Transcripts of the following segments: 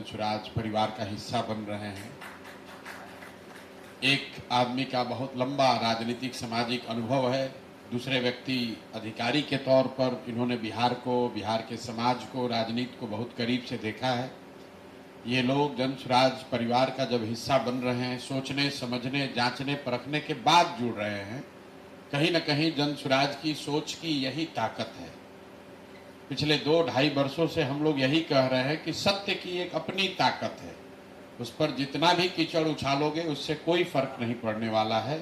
सुराज परिवार का हिस्सा बन रहे हैं। एक आदमी का बहुत लंबा राजनीतिक सामाजिक अनुभव है, दूसरे व्यक्ति अधिकारी के तौर पर इन्होंने बिहार को, बिहार के समाज को, राजनीति को बहुत करीब से देखा है। ये लोग जन सुराज परिवार का जब हिस्सा बन रहे हैं, सोचने समझने जांचने परखने के बाद जुड़ रहे हैं। कहीं न कहीं जन सुराज की सोच की यही ताकत है। पिछले 2-2.5 वर्षों से हम लोग यही कह रहे हैं कि सत्य की एक अपनी ताकत है, उस पर जितना भी कीचड़ उछालोगे उससे कोई फर्क नहीं पड़ने वाला है।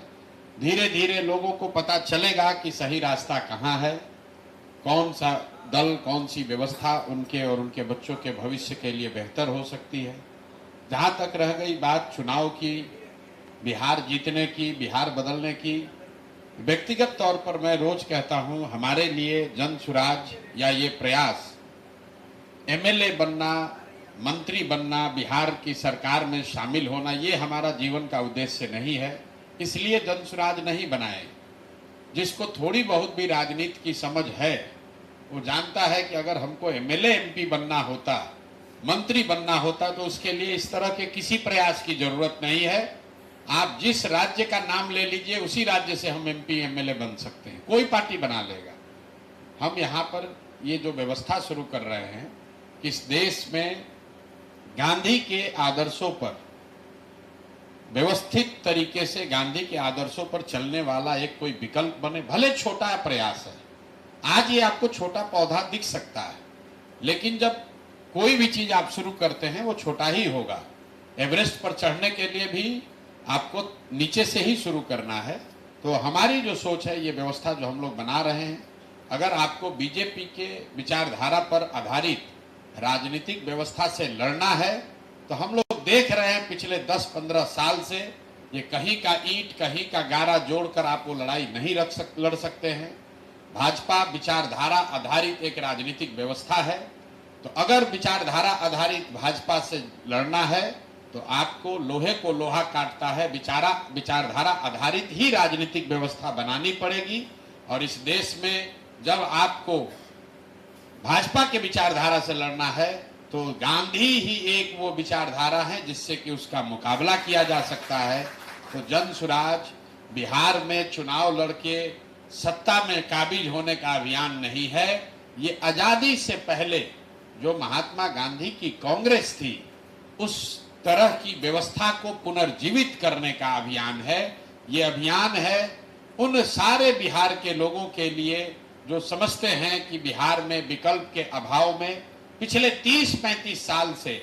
धीरे धीरे लोगों को पता चलेगा कि सही रास्ता कहाँ है, कौन सा दल, कौन सी व्यवस्था उनके और उनके बच्चों के भविष्य के लिए बेहतर हो सकती है। जहाँ तक रह गई बात चुनाव की, बिहार जीतने की, बिहार बदलने की, व्यक्तिगत तौर पर मैं रोज कहता हूँ, हमारे लिए जन सुराज या ये प्रयास एमएलए बनना, मंत्री बनना, बिहार की सरकार में शामिल होना, ये हमारा जीवन का उद्देश्य नहीं है। इसलिए जन सुराज नहीं बनाए। जिसको थोड़ी बहुत भी राजनीति की समझ है वो जानता है कि अगर हमको एमएलए एमपी बनना होता, मंत्री बनना होता, तो उसके लिए इस तरह के किसी प्रयास की जरूरत नहीं है। आप जिस राज्य का नाम ले लीजिए, उसी राज्य से हम एमपी एमएलए बन सकते हैं, कोई पार्टी बना लेगा। हम यहाँ पर ये जो व्यवस्था शुरू कर रहे हैं, इस देश में गांधी के आदर्शों पर, व्यवस्थित तरीके से गांधी के आदर्शों पर चलने वाला एक कोई विकल्प बने। भले छोटा प्रयास है, आज ये आपको छोटा पौधा दिख सकता है, लेकिन जब कोई भी चीज आप शुरू करते हैं वो छोटा ही होगा। एवरेस्ट पर चढ़ने के लिए भी आपको नीचे से ही शुरू करना है। तो हमारी जो सोच है, ये व्यवस्था जो हम लोग बना रहे हैं, अगर आपको बीजेपी के विचारधारा पर आधारित राजनीतिक व्यवस्था से लड़ना है, तो हम लोग देख रहे हैं पिछले 10-15 साल से, ये कहीं का ईंट कहीं का गारा जोड़कर आप वो लड़ाई नहीं लड़ सकते हैं। भाजपा विचारधारा आधारित एक राजनीतिक व्यवस्था है, तो अगर विचारधारा आधारित भाजपा से लड़ना है तो आपको लोहे को लोहा काटता है, विचारधारा आधारित ही राजनीतिक व्यवस्था बनानी पड़ेगी। और इस देश में जब आपको भाजपा के विचारधारा से लड़ना है, तो गांधी ही एक वो विचारधारा है जिससे कि उसका मुकाबला किया जा सकता है। तो जन सुराज बिहार में चुनाव लड़के सत्ता में काबिज होने का अभियान नहीं है। ये आजादी से पहले जो महात्मा गांधी की कांग्रेस थी, उस तरह की व्यवस्था को पुनर्जीवित करने का अभियान है। ये अभियान है उन सारे बिहार के लोगों के लिए जो समझते हैं कि बिहार में विकल्प के अभाव में पिछले 30-35 साल से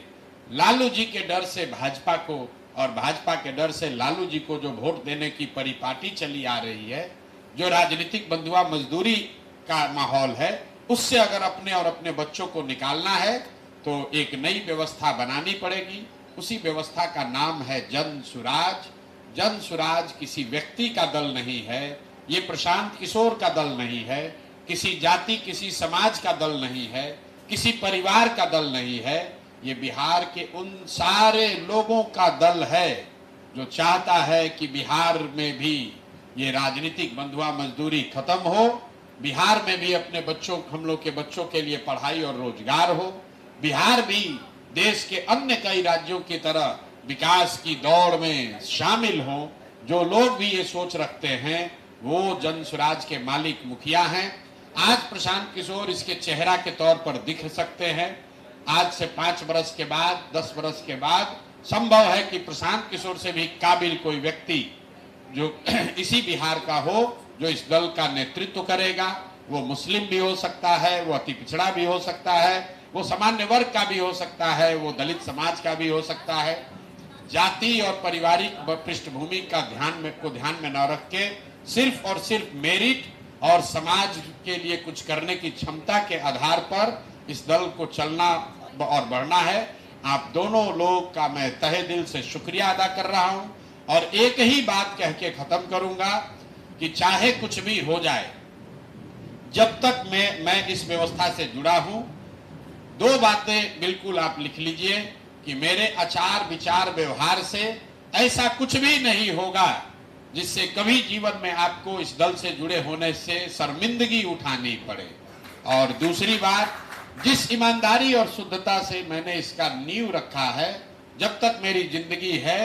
लालू जी के डर से भाजपा को और भाजपा के डर से लालू जी को जो वोट देने की परिपाटी चली आ रही है, जो राजनीतिक बंधुआ मजदूरी का माहौल है, उससे अगर अपने और अपने बच्चों को निकालना है तो एक नई व्यवस्था बनानी पड़ेगी। उसी व्यवस्था का नाम है जन सुराज। जन सुराज किसी व्यक्ति का दल नहीं है, ये प्रशांत किशोर का दल नहीं है, किसी जाति किसी समाज का दल नहीं है, किसी परिवार का दल नहीं है। ये बिहार के उन सारे लोगों का दल है जो चाहता है कि बिहार में भी ये राजनीतिक बंधुआ मजदूरी खत्म हो, बिहार में भी अपने बच्चों, हम लोग के बच्चों के लिए पढ़ाई और रोजगार हो, बिहार भी देश के अन्य कई राज्यों की तरह विकास की दौड़ में शामिल हो। जो लोग भी ये सोच रखते हैं वो जन सुराज के मालिक मुखिया हैं। आज प्रशांत किशोर इसके चेहरा के तौर पर दिख सकते हैं। आज से 5 वर्ष के बाद, 10 वर्ष के बाद संभव है कि प्रशांत किशोर से भी काबिल कोई व्यक्ति जो इसी बिहार का हो, जो इस दल का नेतृत्व करेगा। वो मुस्लिम भी हो सकता है, वो अति पिछड़ा भी हो सकता है, वो सामान्य वर्ग का भी हो सकता है, वो दलित समाज का भी हो सकता है। जाति और पारिवारिक पृष्ठभूमि का ध्यान में न रख के सिर्फ और सिर्फ मेरिट और समाज के लिए कुछ करने की क्षमता के आधार पर इस दल को चलना और बढ़ना है। आप दोनों लोग का मैं तहे दिल से शुक्रिया अदा कर रहा हूं और एक ही बात कह के खत्म करूंगा कि चाहे कुछ भी हो जाए, जब तक मैं इस व्यवस्था से जुड़ा हूं, 2 बातें बिल्कुल आप लिख लीजिए कि मेरे आचार विचार व्यवहार से ऐसा कुछ भी नहीं होगा जिससे कभी जीवन में आपको इस दल से जुड़े होने से शर्मिंदगी उठानी पड़े। और दूसरी बात जिस ईमानदारी और शुद्धता से मैंने इसका नींव रखा है, जब तक मेरी जिंदगी है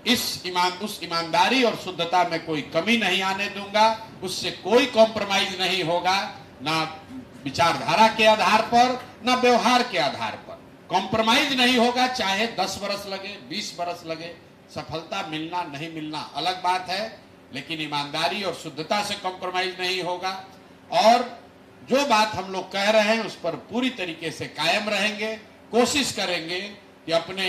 उस ईमानदारी और शुद्धता में कोई कमी नहीं आने दूंगा, उससे कोई कॉम्प्रोमाइज नहीं होगा, ना विचारधारा के आधार पर ना व्यवहार के आधार पर कॉम्प्रोमाइज नहीं होगा। चाहे 10 बरस लगे, 20 बरस लगे, सफलता मिलना नहीं मिलना अलग बात है, लेकिन ईमानदारी और शुद्धता से कॉम्प्रोमाइज नहीं होगा। और जो बात हम लोग कह रहे हैं उस पर पूरी तरीके से कायम रहेंगे, कोशिश करेंगे कि अपने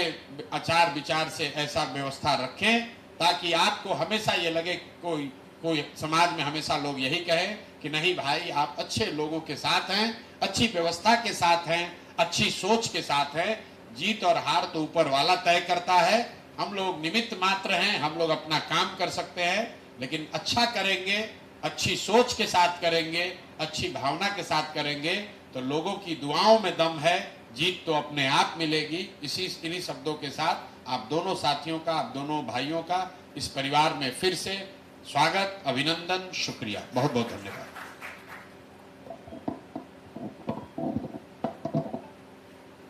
आचार विचार से ऐसा व्यवस्था रखें ताकि आपको हमेशा ये लगे, कोई समाज में हमेशा लोग यही कहें कि नहीं भाई आप अच्छे लोगों के साथ हैं, अच्छी व्यवस्था के साथ हैं, अच्छी सोच के साथ हैं। जीत और हार तो ऊपर वाला तय करता है, हम लोग निमित्त मात्र हैं, हम लोग अपना काम कर सकते हैं, लेकिन अच्छा करेंगे, अच्छी सोच के साथ करेंगे, अच्छी भावना के साथ करेंगे तो लोगों की दुआओं में दम है, जीत तो अपने आप मिलेगी। इन्हीं शब्दों के साथ आप दोनों साथियों का, आप दोनों भाइयों का इस परिवार में फिर से स्वागत, अभिनंदन, शुक्रिया, बहुत बहुत धन्यवाद।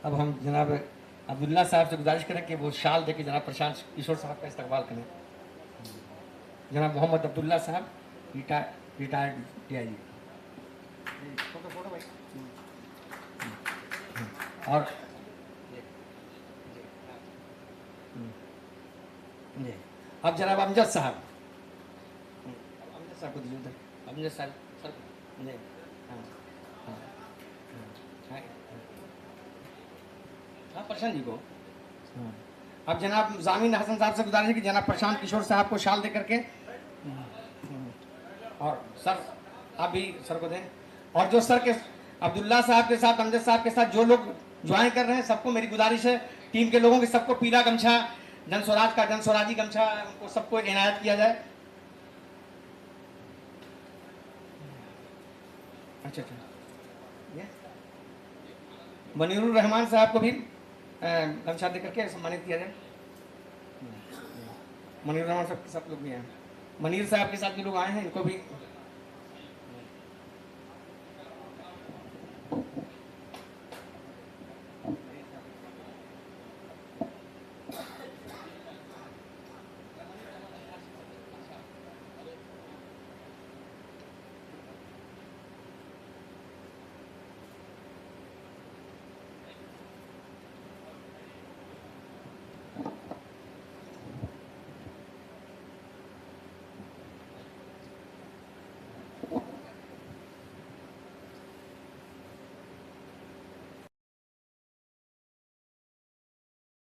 अब हम जनाब अब्दुल्ला साहब से गुजारिश करें कि वो शाल देके जनाब प्रशांत किशोर साहब का इस्तकबाल करें। जनाब मोहम्मद अब्दुल्ला साहब, रिटायर्ड DIG। और अब जनाब अमजद साहब को दीजिए उधर। अमजद साहब सर, हाँ प्रशांत जी को। अब जनाब जामिन हसन साहब से गुजारिश है कि जनाब प्रशांत किशोर साहब को शाल दे करके, और सर आप भी सर को दें। और जो सर के अब्दुल्ला साहब के साथ, अमजद साहब के साथ जो लोग ज्वाइन कर रहे हैं, सबको मेरी गुजारिश है, टीम के लोगों के सबको पीला गमछा, जनस्वराजी गमछा उनको सबको इनायत किया जाए। अच्छा, मनीरुर रहमान साहब को भी गमछा दे करके सम्मानित किया जाए। मनीरुर रहमान साहब के साथ लोग भी हैं, मनीर साहब के साथ जो लोग आए हैं इनको भी